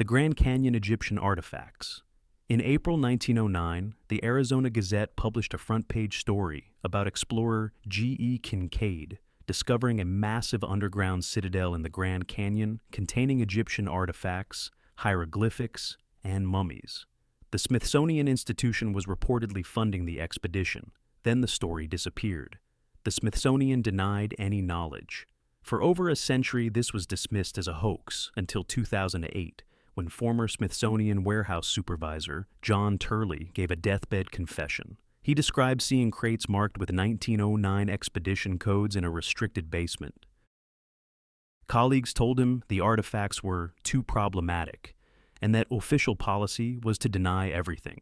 The Grand Canyon Egyptian Artifacts. In April 1909, the Arizona Gazette published a front-page story about explorer G.E. Kincaid discovering a massive underground citadel in the Grand Canyon containing Egyptian artifacts, hieroglyphics, and mummies. The Smithsonian Institution was reportedly funding the expedition. Then the story disappeared. The Smithsonian denied any knowledge. For over a century, this was dismissed as a hoax until 2008, when former Smithsonian warehouse supervisor John Turley gave a deathbed confession. He described seeing crates marked with 1909 expedition codes in a restricted basement. Colleagues told him the artifacts were too problematic, and that official policy was to deny everything.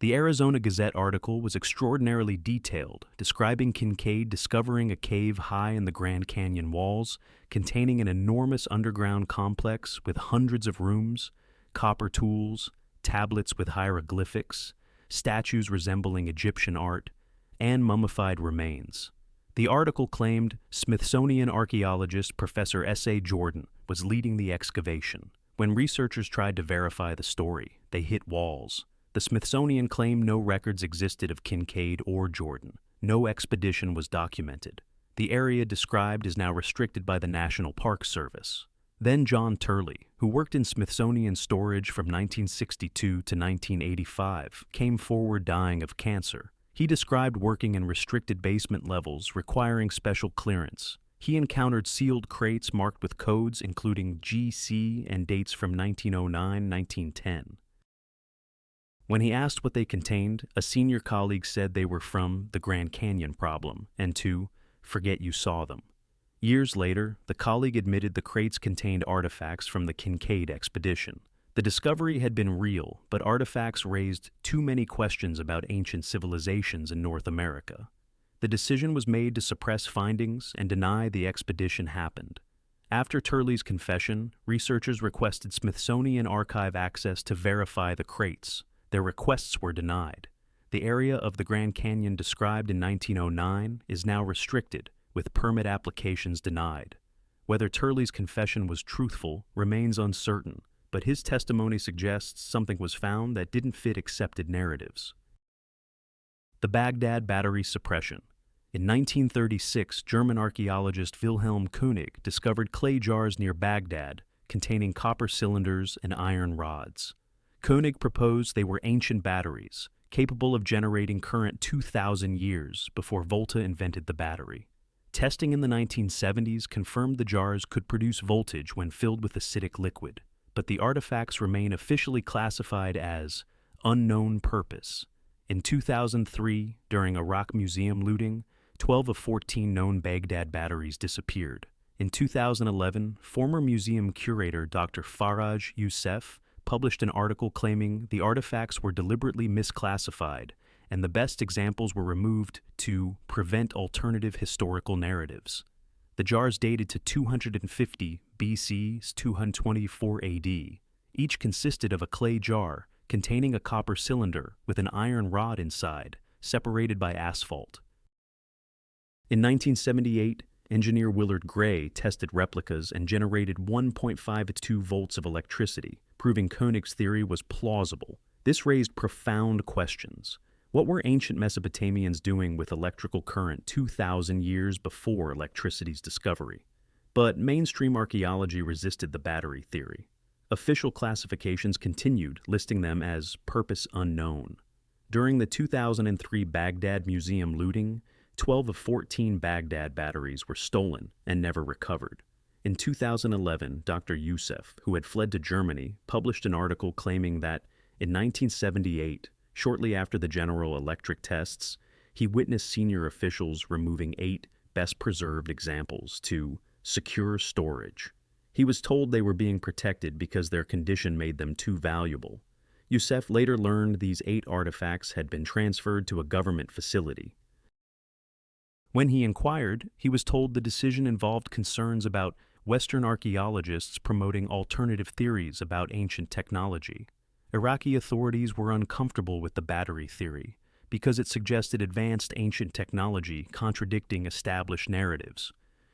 The Arizona Gazette article was extraordinarily detailed, describing Kincaid discovering a cave high in the Grand Canyon walls, containing an enormous underground complex with hundreds of rooms, copper tools, tablets with hieroglyphics, statues resembling Egyptian art, and mummified remains. The article claimed Smithsonian archaeologist Professor S.A. Jordan was leading the excavation. When researchers tried to verify the story, they hit walls. The Smithsonian claimed no records existed of Kincaid or Jordan. No expedition was documented. The area described is now restricted by the National Park Service. Then John Turley, who worked in Smithsonian storage from 1962 to 1985, came forward dying of cancer. He described working in restricted basement levels requiring special clearance. He encountered sealed crates marked with codes including GC and dates from 1909-1910. When he asked what they contained, a senior colleague said they were from the Grand Canyon problem and to forget you saw them. Years later, the colleague admitted the crates contained artifacts from the Kincaid expedition. The discovery had been real, but artifacts raised too many questions about ancient civilizations in North America. The decision was made to suppress findings and deny the expedition happened. After Turley's confession, researchers requested Smithsonian Archive access to verify the crates. Their requests were denied. The area of the Grand Canyon described in 1909 is now restricted, with permit applications denied. Whether Turley's confession was truthful remains uncertain, but his testimony suggests something was found that didn't fit accepted narratives. The Baghdad Battery Suppression. In 1936, German archaeologist Wilhelm König discovered clay jars near Baghdad containing copper cylinders and iron rods. König proposed they were ancient batteries, capable of generating current 2,000 years before Volta invented the battery. Testing in the 1970s confirmed the jars could produce voltage when filled with acidic liquid, but the artifacts remain officially classified as unknown purpose. In 2003, during a rock museum looting, 12 of 14 known Baghdad batteries disappeared. In 2011, former museum curator Dr. Faraj Youssef published an article claiming the artifacts were deliberately misclassified and the best examples were removed to prevent alternative historical narratives. The jars dated to 250 BC, 224 AD. Each consisted of a clay jar containing a copper cylinder with an iron rod inside, separated by asphalt. In 1978, engineer Willard Gray tested replicas and generated 1.52 volts of electricity, proving Koenig's theory was plausible. This raised profound questions. What were ancient Mesopotamians doing with electrical current 2,000 years before electricity's discovery? But mainstream archaeology resisted the battery theory. Official classifications continued, listing them as purpose unknown. During the 2003 Baghdad Museum looting, 12 of 14 Baghdad batteries were stolen and never recovered. In 2011, Dr. Youssef, who had fled to Germany, published an article claiming that in 1978, shortly after the General Electric tests, he witnessed senior officials removing 8 best-preserved examples to secure storage. He was told they were being protected because their condition made them too valuable. Youssef later learned these 8 artifacts had been transferred to a government facility. When he inquired, he was told the decision involved concerns about Western archaeologists promoting alternative theories about ancient technology. Iraqi authorities were uncomfortable with the battery theory because it suggested advanced ancient technology contradicting established narratives.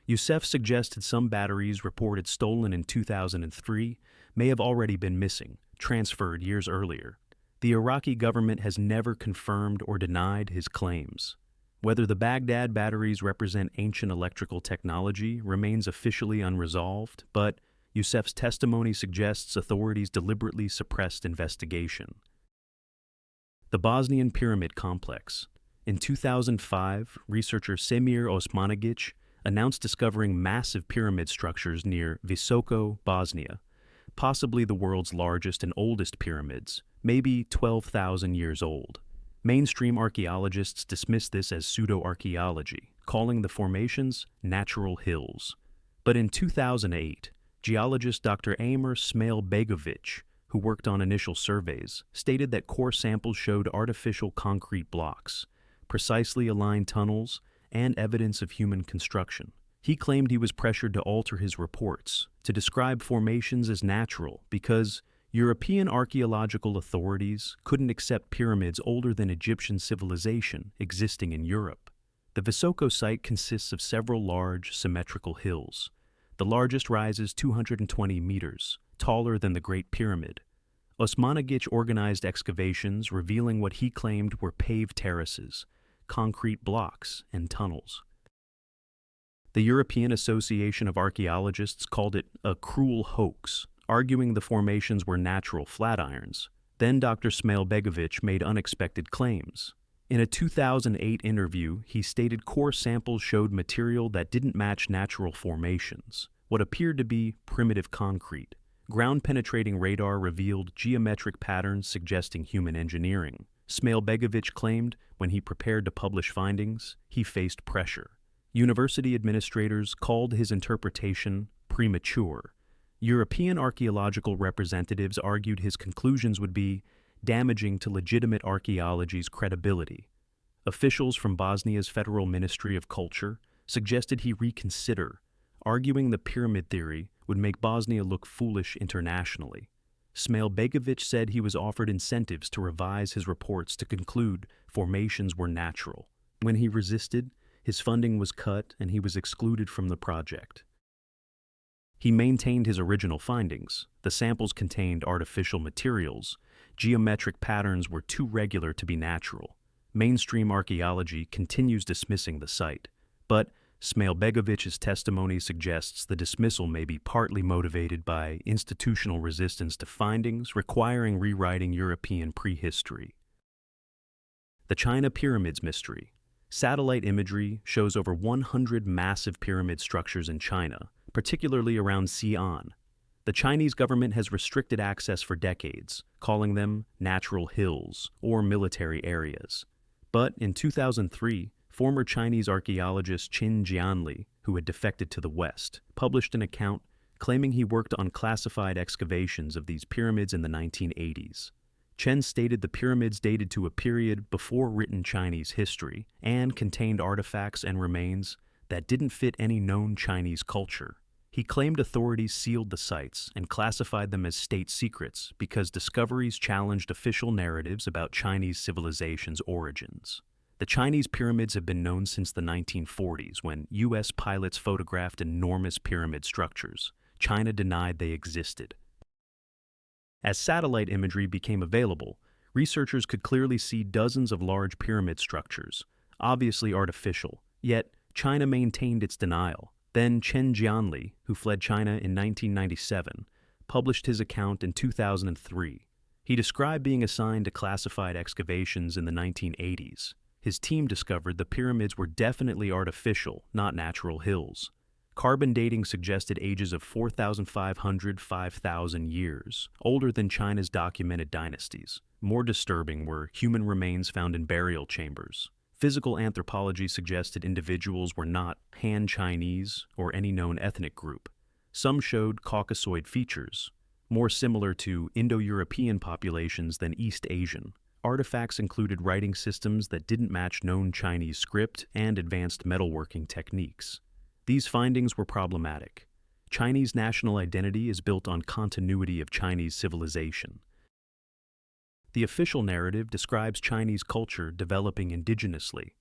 Youssef suggested some batteries reported stolen in 2003 may have already been missing, transferred years earlier. The Iraqi government has never confirmed or denied his claims. Whether the Baghdad batteries represent ancient electrical technology remains officially unresolved, but Youssef's testimony suggests authorities deliberately suppressed investigation. The Bosnian Pyramid Complex. In 2005, researcher Semir Osmanagic announced discovering massive pyramid structures near Visoko, Bosnia, possibly the world's largest and oldest pyramids, maybe 12,000 years old. Mainstream archaeologists dismiss this as pseudo-archaeology, calling the formations natural hills. But in 2008, geologist Dr. Amir Smail-Begovic, who worked on initial surveys, stated that core samples showed artificial concrete blocks, precisely aligned tunnels, and evidence of human construction. He claimed he was pressured to alter his reports, to describe formations as natural, because European archaeological authorities couldn't accept pyramids older than Egyptian civilization existing in Europe. The Visoko site consists of several large, symmetrical hills. The largest rises 220 meters, taller than the Great Pyramid. Osmanagic organized excavations revealing what he claimed were paved terraces, concrete blocks, and tunnels. The European Association of Archaeologists called it a cruel hoax, arguing the formations were natural flatirons. Then Dr. Smail-Begovic made unexpected claims. In a 2008 interview, he stated core samples showed material that didn't match natural formations, what appeared to be primitive concrete. Ground-penetrating radar revealed geometric patterns suggesting human engineering. Smail-Begovic claimed when he prepared to publish findings, he faced pressure. University administrators called his interpretation premature. European archaeological representatives argued his conclusions would be damaging to legitimate archaeology's credibility. Officials from Bosnia's Federal Ministry of Culture suggested he reconsider, arguing the pyramid theory would make Bosnia look foolish internationally. Smail-Begovic said he was offered incentives to revise his reports to conclude formations were natural. When he resisted, his funding was cut and he was excluded from the project. He maintained his original findings. The samples contained artificial materials. Geometric patterns were too regular to be natural. Mainstream archaeology continues dismissing the site, but Smail-Begovic's testimony suggests the dismissal may be partly motivated by institutional resistance to findings requiring rewriting European prehistory. The China Pyramids Mystery. Satellite imagery shows over 100 massive pyramid structures in China, particularly around Xi'an. The Chinese government has restricted access for decades, calling them natural hills or military areas. But in 2003, former Chinese archaeologist Qin Jianli, who had defected to the West, published an account claiming he worked on classified excavations of these pyramids in the 1980s. Chen stated the pyramids dated to a period before written Chinese history and contained artifacts and remains that didn't fit any known Chinese culture. He claimed authorities sealed the sites and classified them as state secrets because discoveries challenged official narratives about Chinese civilization's origins. The Chinese pyramids have been known since the 1940s when U.S. pilots photographed enormous pyramid structures. China denied they existed. As satellite imagery became available, researchers could clearly see dozens of large pyramid structures, obviously artificial, yet China maintained its denial. Then Chen Jianli, who fled China in 1997, published his account in 2003. He described being assigned to classified excavations in the 1980s. His team discovered the pyramids were definitely artificial, not natural hills. Carbon dating suggested ages of 4,500 to 5,000 years, older than China's documented dynasties. More disturbing were human remains found in burial chambers. Physical anthropology suggested individuals were not Han Chinese or any known ethnic group. Some showed Caucasoid features, more similar to Indo-European populations than East Asian. Artifacts included writing systems that didn't match known Chinese script and advanced metalworking techniques. These findings were problematic. Chinese national identity is built on continuity of Chinese civilization. The official narrative describes Chinese culture developing indigenously.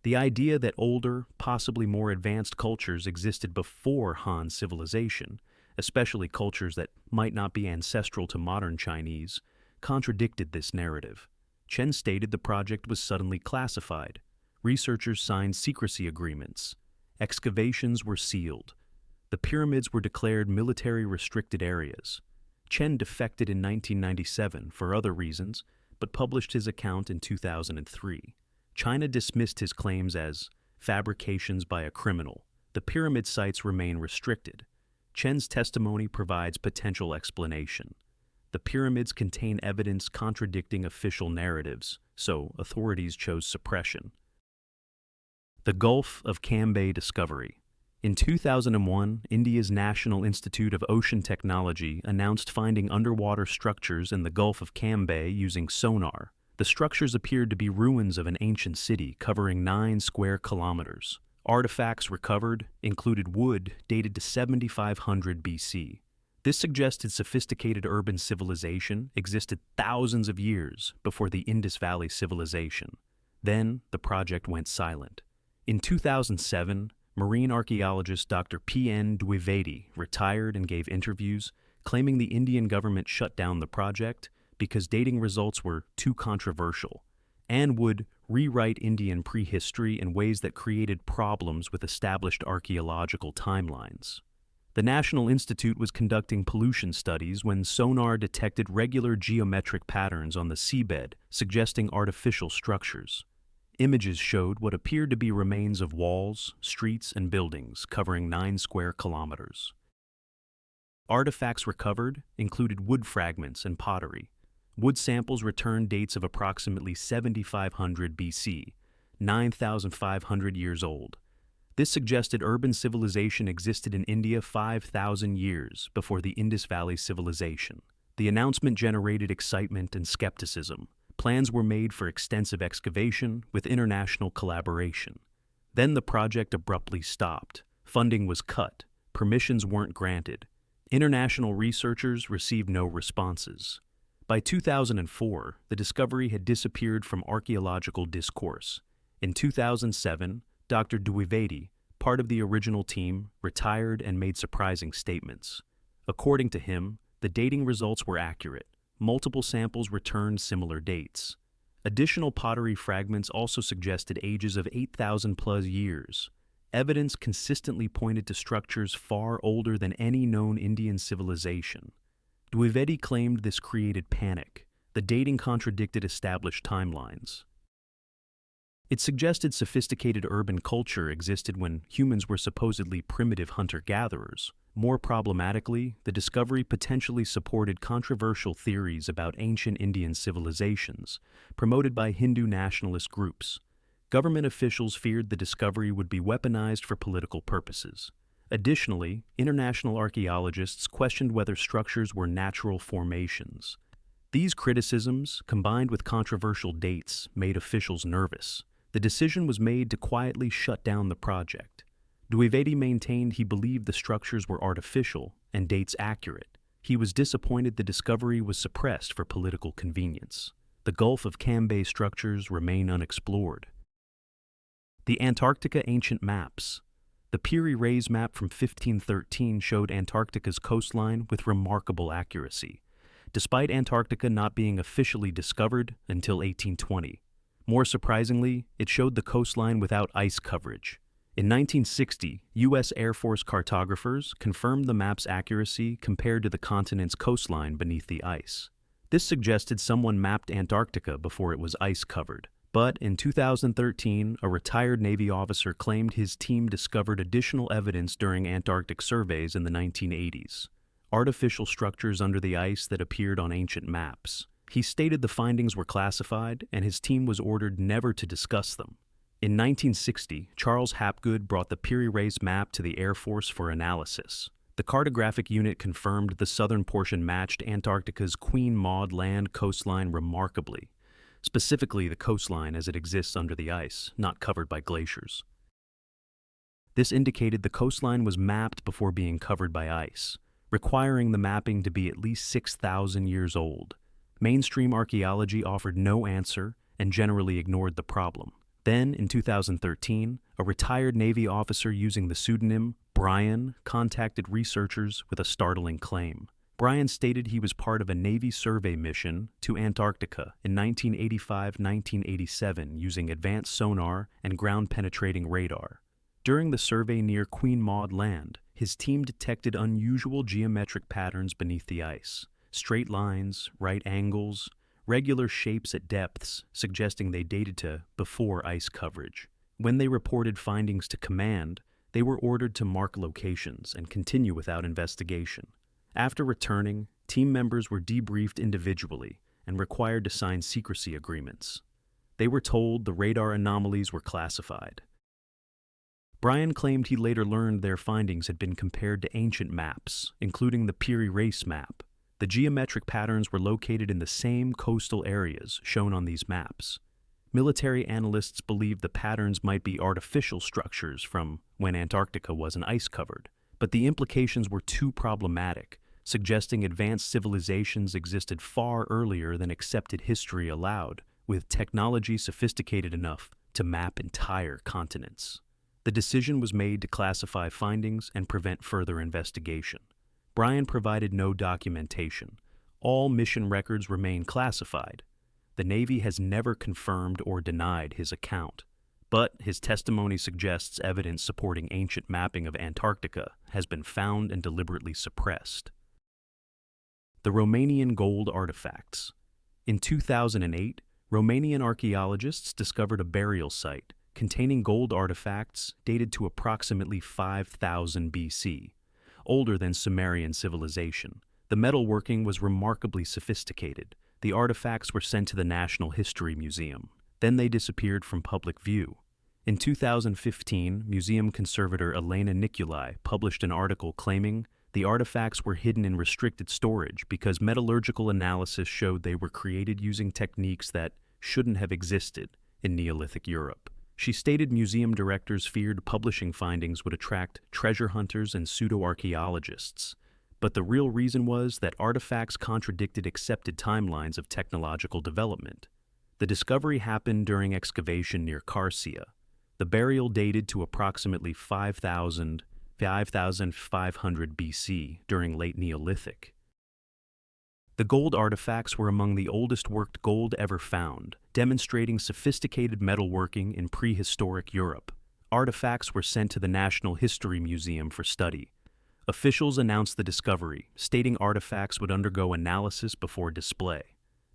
The idea that older, possibly more advanced cultures existed before Han civilization, especially cultures that might not be ancestral to modern Chinese, contradicted this narrative. Chen stated the project was suddenly classified. Researchers signed secrecy agreements. Excavations were sealed. The pyramids were declared military restricted areas. Chen defected in 1997 for other reasons, but published his account in 2003. China dismissed his claims as fabrications by a criminal. The pyramid sites remain restricted. Chen's testimony provides potential explanation. The pyramids contain evidence contradicting official narratives, so authorities chose suppression. The Gulf of Cambay discovery. In 2001, India's National Institute of Ocean Technology announced finding underwater structures in the Gulf of Cambay using sonar. The structures appeared to be ruins of an ancient city covering 9 square kilometers. Artifacts recovered included wood dated to 7500 BC. This suggested sophisticated urban civilization existed thousands of years before the Indus Valley civilization. Then, the project went silent. In 2007, marine archaeologist Dr. P.N. Dwivedi retired and gave interviews, claiming the Indian government shut down the project because dating results were too controversial and would rewrite Indian prehistory in ways that created problems with established archaeological timelines. The National Institute was conducting pollution studies when sonar detected regular geometric patterns on the seabed, suggesting artificial structures. Images showed what appeared to be remains of walls, streets, and buildings covering 9 square kilometers. Artifacts recovered included wood fragments and pottery. Wood samples returned dates of approximately 7500 BC, 9,500 years old. This suggested urban civilization existed in India 5,000 years before the Indus Valley civilization. The announcement generated excitement and skepticism. Plans were made for extensive excavation with international collaboration. Then the project abruptly stopped. Funding was cut. Permissions weren't granted. International researchers received no responses. By 2004, the discovery had disappeared from archaeological discourse. In 2007, Dr. Dwivedi, part of the original team, retired and made surprising statements. According to him, the dating results were accurate. Multiple samples returned similar dates. Additional pottery fragments also suggested ages of 8,000 plus years. Evidence consistently pointed to structures far older than any known Indian civilization. Dwivedi claimed this created panic. The dating contradicted established timelines. It suggested sophisticated urban culture existed when humans were supposedly primitive hunter-gatherers. More problematically, the discovery potentially supported controversial theories about ancient Indian civilizations, promoted by Hindu nationalist groups. Government officials feared the discovery would be weaponized for political purposes. Additionally, international archaeologists questioned whether structures were natural formations. These criticisms, combined with controversial dates, made officials nervous. The decision was made to quietly shut down the project. Dwivedi maintained he believed the structures were artificial and dates accurate. He was disappointed the discovery was suppressed for political convenience. The Gulf of Cambay structures remain unexplored. The Antarctica Ancient Maps. The Peary Reyes map from 1513 showed Antarctica's coastline with remarkable accuracy, despite Antarctica not being officially discovered until 1820. More surprisingly, it showed the coastline without ice coverage. In 1960, U.S. Air Force cartographers confirmed the map's accuracy compared to the continent's coastline beneath the ice. This suggested someone mapped Antarctica before it was ice-covered. But in 2013, a retired Navy officer claimed his team discovered additional evidence during Antarctic surveys in the 1980s. Artificial structures under the ice that appeared on ancient maps. He stated the findings were classified, and his team was ordered never to discuss them. In 1960, Charles Hapgood brought the Peary Reyes map to the Air Force for analysis. The cartographic unit confirmed the southern portion matched Antarctica's Queen Maud Land coastline remarkably, specifically the coastline as it exists under the ice, not covered by glaciers. This indicated the coastline was mapped before being covered by ice, requiring the mapping to be at least 6,000 years old. Mainstream archaeology offered no answer and generally ignored the problem. Then, in 2013, a retired Navy officer using the pseudonym Brian contacted researchers with a startling claim. Brian stated he was part of a Navy survey mission to Antarctica in 1985-1987 using advanced sonar and ground-penetrating radar. During the survey near Queen Maud Land, his team detected unusual geometric patterns beneath the ice. Straight lines, right angles, regular shapes at depths, suggesting they dated to before ice coverage. When they reported findings to command, they were ordered to mark locations and continue without investigation. After returning, team members were debriefed individually and required to sign secrecy agreements. They were told the radar anomalies were classified. Brian claimed he later learned their findings had been compared to ancient maps, including the Piri Reis map. The geometric patterns were located in the same coastal areas shown on these maps. Military analysts believed the patterns might be artificial structures from when Antarctica wasn't ice-covered, but the implications were too problematic, suggesting advanced civilizations existed far earlier than accepted history allowed, with technology sophisticated enough to map entire continents. The decision was made to classify findings and prevent further investigation. Brian provided no documentation. All mission records remain classified. The Navy has never confirmed or denied his account, but his testimony suggests evidence supporting ancient mapping of Antarctica has been found and deliberately suppressed. The Romanian gold artifacts. In 2008, Romanian archaeologists discovered a burial site containing gold artifacts dated to approximately 5000 BC, older than Sumerian civilization. The metalworking was remarkably sophisticated. The artifacts were sent to the National History Museum. Then they disappeared from public view. In 2015, museum conservator Elena Nicolai published an article claiming the artifacts were hidden in restricted storage because metallurgical analysis showed they were created using techniques that shouldn't have existed in Neolithic Europe. She stated museum directors feared publishing findings would attract treasure hunters and pseudo-archaeologists, but the real reason was that artifacts contradicted accepted timelines of technological development. The discovery happened during excavation near Carcia. The burial dated to approximately 5500 BC during late Neolithic. The gold artifacts were among the oldest worked gold ever found, demonstrating sophisticated metalworking in prehistoric Europe. Artifacts were sent to the National History Museum for study. Officials announced the discovery, stating artifacts would undergo analysis before display.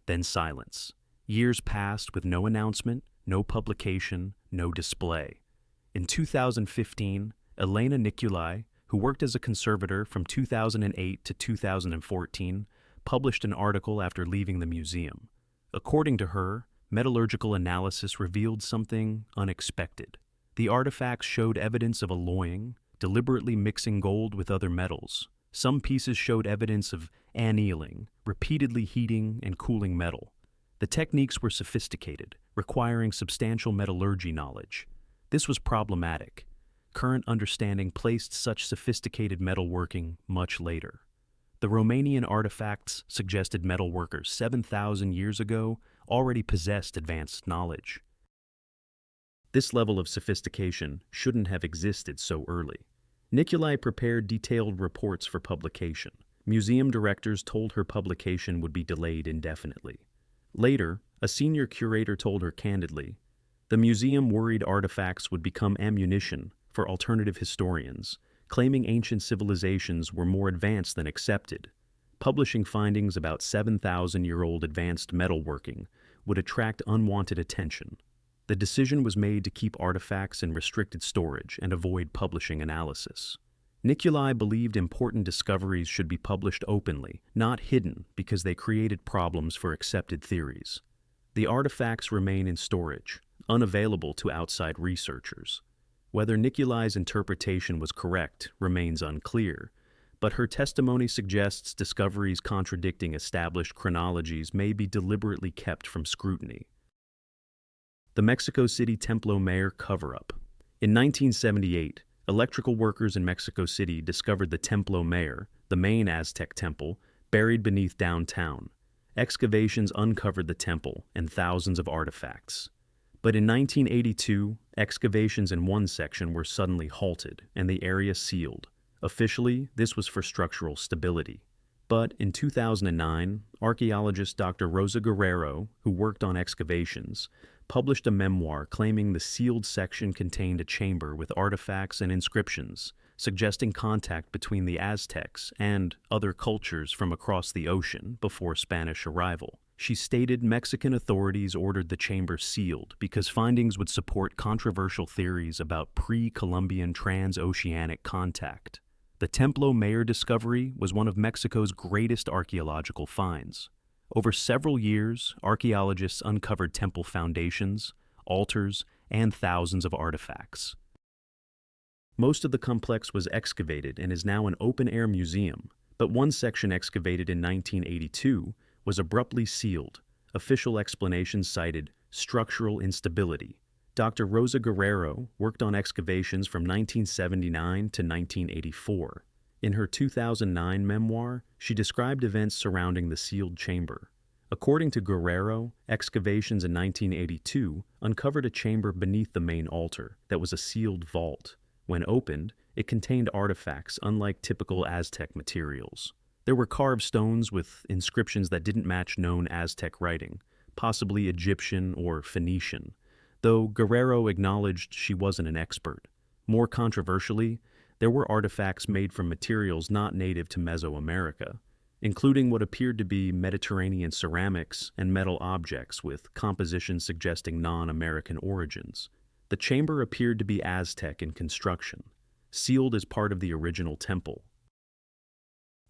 Then silence. Years passed with no announcement, no publication, no display. In 2015, Elena Nicolai, who worked as a conservator from 2008 to 2014, published an article after leaving the museum. According to her, metallurgical analysis revealed something unexpected. The artifacts showed evidence of alloying, deliberately mixing gold with other metals. Some pieces showed evidence of annealing, repeatedly heating and cooling metal. The techniques were sophisticated, requiring substantial metallurgy knowledge. This was problematic. Current understanding placed such sophisticated metalworking much later. The Romanian artifacts suggested metalworkers 7,000 years ago already possessed advanced knowledge. This level of sophistication shouldn't have existed so early. Nicolai prepared detailed reports for publication. Museum directors told her publication would be delayed indefinitely. Later, a senior curator told her candidly, the museum worried artifacts would become ammunition for alternative historians, claiming ancient civilizations were more advanced than accepted. Publishing findings about 7,000-year-old advanced metalworking would attract unwanted attention. The decision was made to keep artifacts in restricted storage and avoid publishing analysis. Nicolai believed important discoveries should be published openly, not hidden because they created problems for accepted theories. The artifacts remain in storage, unavailable to outside researchers. Whether Nicolai's interpretation was correct remains unclear, but her testimony suggests discoveries contradicting established chronologies may be deliberately kept from scrutiny. The Mexico City Templo Mayor cover-up. In 1978, electrical workers in Mexico City discovered the Templo Mayor, the main Aztec temple, buried beneath downtown. Excavations uncovered the temple and thousands of artifacts. But in 1982, excavations in one section were suddenly halted and the area sealed. Officially, this was for structural stability. But in 2009, archaeologist Dr. Rosa Guerrero, who worked on excavations, published a memoir claiming the sealed section contained a chamber with artifacts and inscriptions, suggesting contact between the Aztecs and other cultures from across the ocean before Spanish arrival. She stated Mexican authorities ordered the chamber sealed because findings would support controversial theories about pre-Columbian transoceanic contact. The Templo Mayor discovery was one of Mexico's greatest archaeological finds. Over several years, archaeologists uncovered temple foundations, altars, and thousands of artifacts. Most of the complex was excavated and is now an open-air museum, but one section excavated in 1982 was abruptly sealed. Official explanations cited structural instability. Dr. Rosa Guerrero worked on excavations from 1979 to 1984. In her 2009 memoir, she described events surrounding the sealed chamber. According to Guerrero, excavations in 1982 uncovered a chamber beneath the main altar that was a sealed vault. When opened, it contained artifacts unlike typical Aztec materials. There were carved stones with inscriptions that didn't match known Aztec writing, possibly Egyptian or Phoenician, though Guerrero acknowledged she wasn't an expert. More controversially, there were artifacts made from materials not native to Mesoamerica, including what appeared to be Mediterranean ceramics and metal objects with compositions suggesting non-American origins. The chamber appeared to be Aztec in construction, sealed as part of the original temple.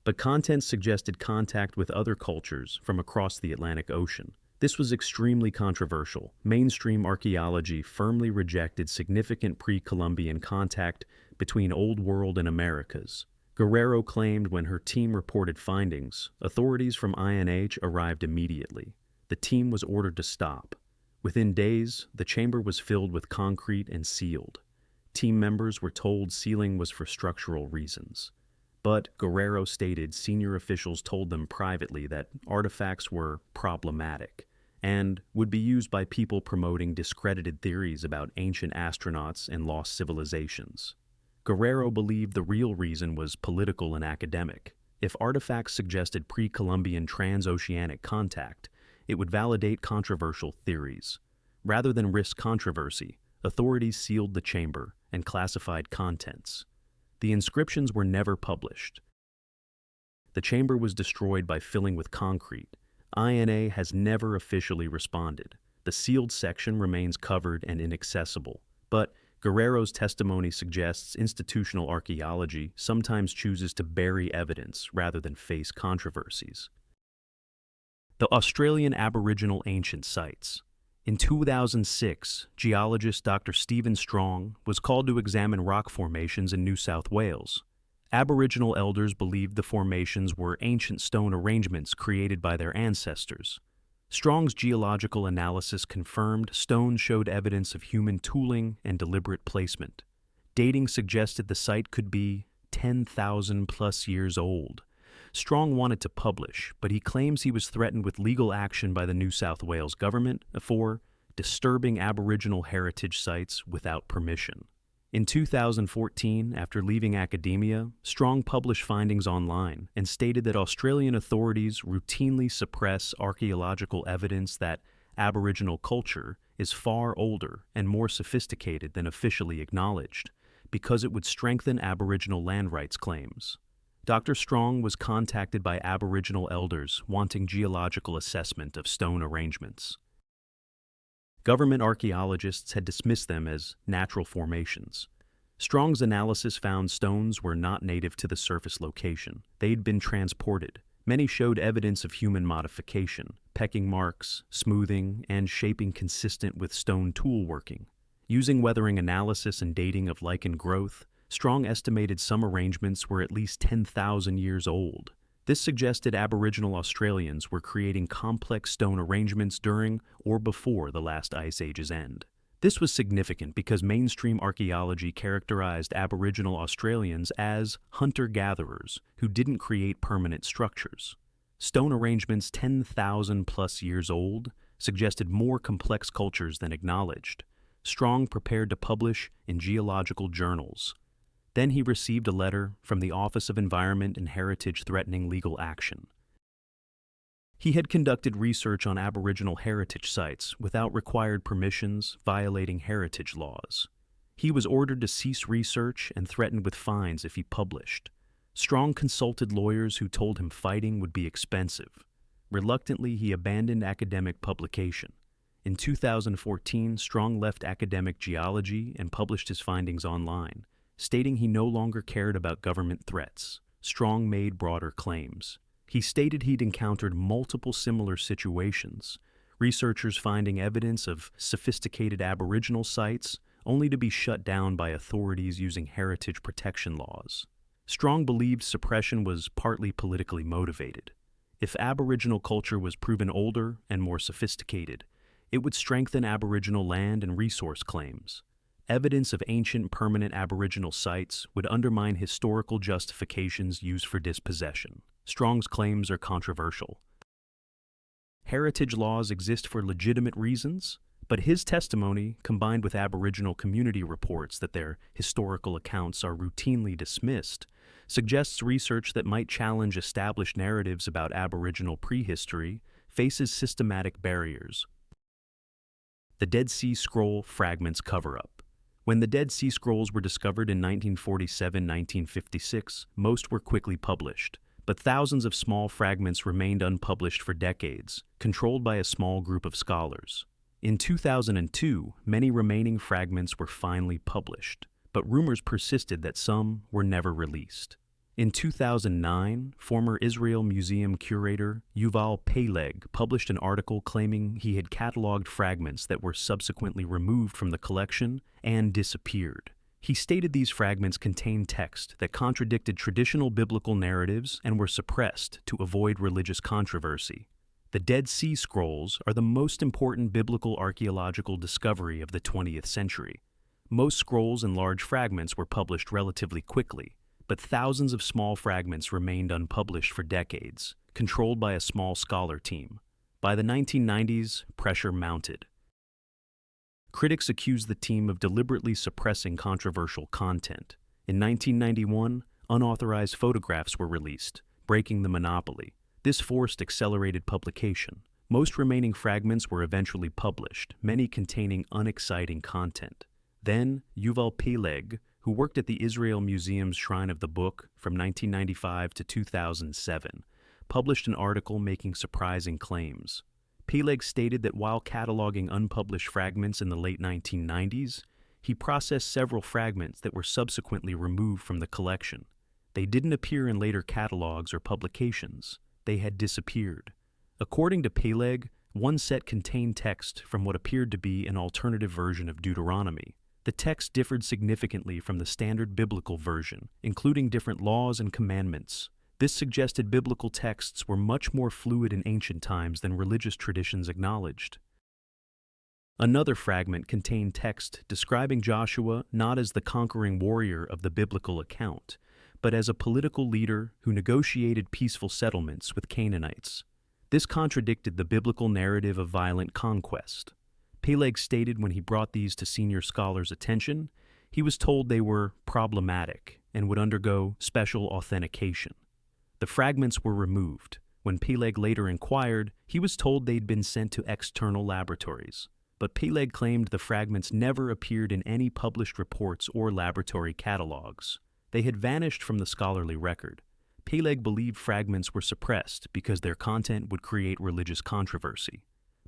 But contents suggested contact with other cultures from across the Atlantic Ocean. This was extremely controversial. Mainstream archaeology firmly rejected significant pre-Columbian contact between Old World and Americas. Guerrero claimed when her team reported findings, authorities from INH arrived immediately. The team was ordered to stop. Within days, the chamber was filled with concrete and sealed. Team members were told sealing was for structural reasons. But Guerrero stated senior officials told them privately that artifacts were problematic and would be used by people promoting discredited theories about ancient astronauts and lost civilizations. Guerrero believed the real reason was political and academic. If artifacts suggested pre-Columbian transoceanic contact, it would validate controversial theories. Rather than risk controversy, authorities sealed the chamber and classified contents. The inscriptions were never published. The chamber was destroyed by filling with concrete. INA has never officially responded. The sealed section remains covered and inaccessible. But Guerrero's testimony suggests institutional archaeology sometimes chooses to bury evidence rather than face controversies. The Australian Aboriginal Ancient Sites. In 2006, geologist Dr. Stephen Strong was called to examine rock formations in New South Wales. Aboriginal elders believed the formations were ancient stone arrangements created by their ancestors. Strong's geological analysis confirmed stone showed evidence of human tooling and deliberate placement. Dating suggested the site could be 10,000 plus years old. Strong wanted to publish, but he claims he was threatened with legal action by the New South Wales government for disturbing Aboriginal heritage sites without permission. In 2014, after leaving academia, Strong published findings online and stated that Australian authorities routinely suppress archaeological evidence that Aboriginal culture is far older and more sophisticated than officially acknowledged, because it would strengthen Aboriginal land rights claims. Dr. Strong was contacted by Aboriginal elders wanting geological assessment of stone arrangements. Government archaeologists had dismissed them as natural formations. Strong's analysis found stones were not native to the surface location. They'd been transported. Many showed evidence of human modification, pecking marks, smoothing, and shaping consistent with stone tool working. Using weathering analysis and dating of lichen growth, Strong estimated some arrangements were at least 10,000 years old. This suggested Aboriginal Australians were creating complex stone arrangements during or before the last ice age's end. This was significant because mainstream archaeology characterized Aboriginal Australians as hunter-gatherers who didn't create permanent structures. Stone arrangements 10,000 plus years old suggested more complex cultures than acknowledged. Strong prepared to publish in geological journals. Then he received a letter from the Office of Environment and Heritage threatening legal action. He had conducted research on Aboriginal heritage sites without required permissions, violating heritage laws. He was ordered to cease research and threatened with fines if he published. Strong consulted lawyers who told him fighting would be expensive. Reluctantly, he abandoned academic publication. In 2014, Strong left academic geology and published his findings online, stating he no longer cared about government threats. Strong made broader claims. He stated he'd encountered multiple similar situations, researchers finding evidence of sophisticated Aboriginal sites only to be shut down by authorities using heritage protection laws. Strong believed suppression was partly politically motivated. If Aboriginal culture was proven older and more sophisticated, it would strengthen Aboriginal land and resource claims. Evidence of ancient permanent Aboriginal sites would undermine historical justifications used for dispossession. Strong's claims are controversial. Heritage laws exist for legitimate reasons, but his testimony, combined with Aboriginal community reports that their historical accounts are routinely dismissed, suggests research that might challenge established narratives about Aboriginal prehistory faces systematic barriers. The Dead Sea Scroll Fragments Cover-Up. When the Dead Sea Scrolls were discovered in 1947-1956, most were quickly published, but thousands of small fragments remained unpublished for decades, controlled by a small group of scholars. In 2002, many remaining fragments were finally published, but rumors persisted that some were never released. In 2009, former Israel Museum curator Yuval Peleg published an article claiming he had cataloged fragments that were subsequently removed from the collection and disappeared. He stated these fragments contained text that contradicted traditional biblical narratives and were suppressed to avoid religious controversy. The Dead Sea Scrolls are the most important biblical archaeological discovery of the 20th century. Most scrolls and large fragments were published relatively quickly, but thousands of small fragments remained unpublished for decades, controlled by a small scholar team. By the 1990s, pressure mounted. Critics accused the team of deliberately suppressing controversial content. In 1991, unauthorized photographs were released, breaking the monopoly. This forced accelerated publication. Most remaining fragments were eventually published, many containing unexciting content. Then, Yuval Peleg, who worked at the Israel Museum's Shrine of the Book from 1995 to 2007, published an article making surprising claims. Peleg stated that while cataloging unpublished fragments in the late 1990s, he processed several fragments that were subsequently removed from the collection. They didn't appear in later catalogs or publications. They had disappeared. According to Peleg, one set contained text from what appeared to be an alternative version of Deuteronomy. The text differed significantly from the standard biblical version, including different laws and commandments. This suggested biblical texts were much more fluid in ancient times than religious traditions acknowledged. Another fragment contained text describing Joshua not as the conquering warrior of the biblical account, but as a political leader who negotiated peaceful settlements with Canaanites. This contradicted the biblical narrative of violent conquest. Peleg stated when he brought these to senior scholars' attention, he was told they were problematic and would undergo special authentication. The fragments were removed. When Peleg later inquired, he was told they'd been sent to external laboratories. But Peleg claimed the fragments never appeared in any published reports or laboratory catalogs. They had vanished from the scholarly record. Peleg believed fragments were suppressed because their content would create religious controversy.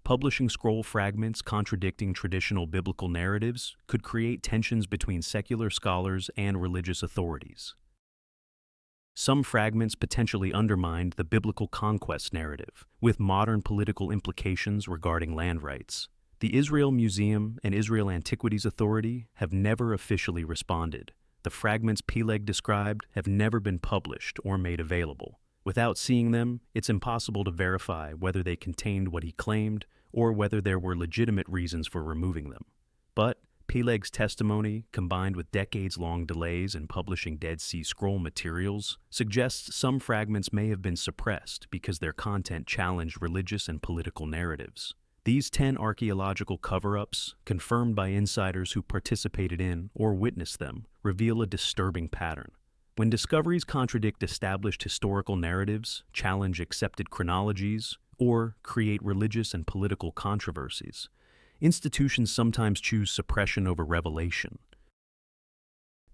Publishing scroll fragments contradicting traditional biblical narratives could create tensions between secular scholars and religious authorities. Some fragments potentially undermined the biblical conquest narrative, with modern political implications regarding land rights. The Israel Museum and Israel Antiquities Authority have never officially responded. The fragments Peleg described have never been published or made available. Without seeing them, it's impossible to verify whether they contained what he claimed or whether there were legitimate reasons for removing them. But Peleg's testimony, combined with decades-long delays in publishing Dead Sea Scroll materials, suggests some fragments may have been suppressed because their content challenged religious and political narratives. These 10 archaeological cover-ups, confirmed by insiders who participated in or witnessed them, reveal a disturbing pattern. When discoveries contradict established historical narratives, challenge accepted chronologies, or create religious and political controversies, institutions sometimes choose suppression over revelation.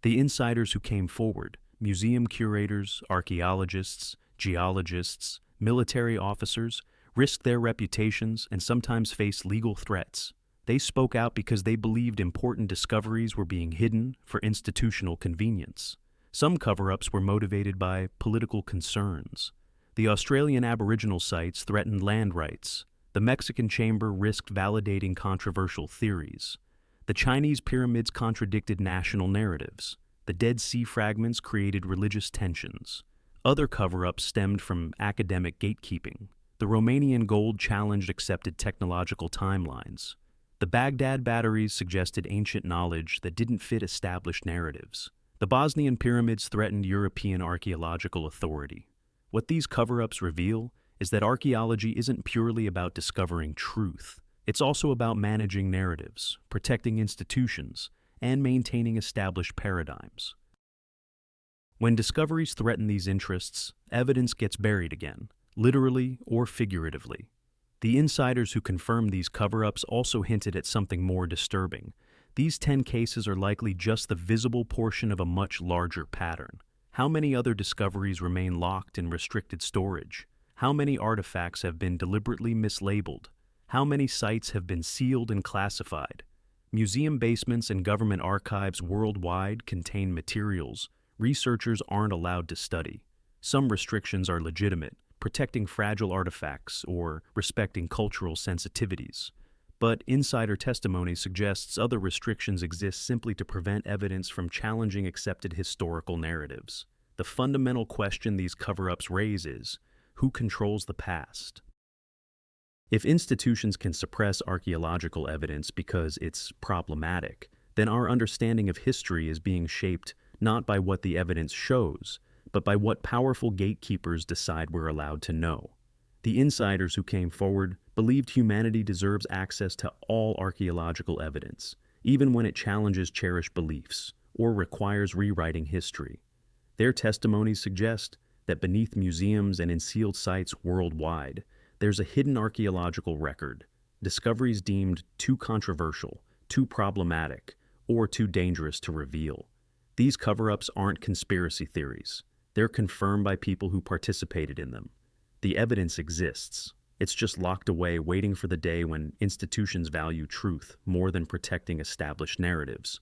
The insiders who came forward, museum curators, archaeologists, geologists, military officers, risked their reputations and sometimes faced legal threats. They spoke out because they believed important discoveries were being hidden for institutional convenience. Some cover-ups were motivated by political concerns. The Australian Aboriginal sites threatened land rights. The Mexican chamber risked validating controversial theories. The Chinese pyramids contradicted national narratives. The Dead Sea fragments created religious tensions. Other cover-ups stemmed from academic gatekeeping. The Romanian gold challenged accepted technological timelines. The Baghdad batteries suggested ancient knowledge that didn't fit established narratives. The Bosnian pyramids threatened European archaeological authority. What these cover-ups reveal is that archaeology isn't purely about discovering truth. It's also about managing narratives, protecting institutions, and maintaining established paradigms. When discoveries threaten these interests, evidence gets buried again, literally or figuratively. The insiders who confirmed these cover-ups also hinted at something more disturbing. These 10 cases are likely just the visible portion of a much larger pattern. How many other discoveries remain locked in restricted storage? How many artifacts have been deliberately mislabeled? How many sites have been sealed and classified? Museum basements and government archives worldwide contain materials researchers aren't allowed to study. Some restrictions are legitimate, protecting fragile artifacts or respecting cultural sensitivities. But insider testimony suggests other restrictions exist simply to prevent evidence from challenging accepted historical narratives. The fundamental question these cover-ups raise is, who controls the past? If institutions can suppress archaeological evidence because it's problematic, then our understanding of history is being shaped not by what the evidence shows, but by what powerful gatekeepers decide we're allowed to know. The insiders who came forward believed humanity deserves access to all archaeological evidence, even when it challenges cherished beliefs or requires rewriting history. Their testimonies suggest that beneath museums and in sealed sites worldwide, there's a hidden archaeological record, discoveries deemed too controversial, too problematic, or too dangerous to reveal. These cover-ups aren't conspiracy theories. They're confirmed by people who participated in them. The evidence exists. It's just locked away, waiting for the day when institutions value truth more than protecting established narratives.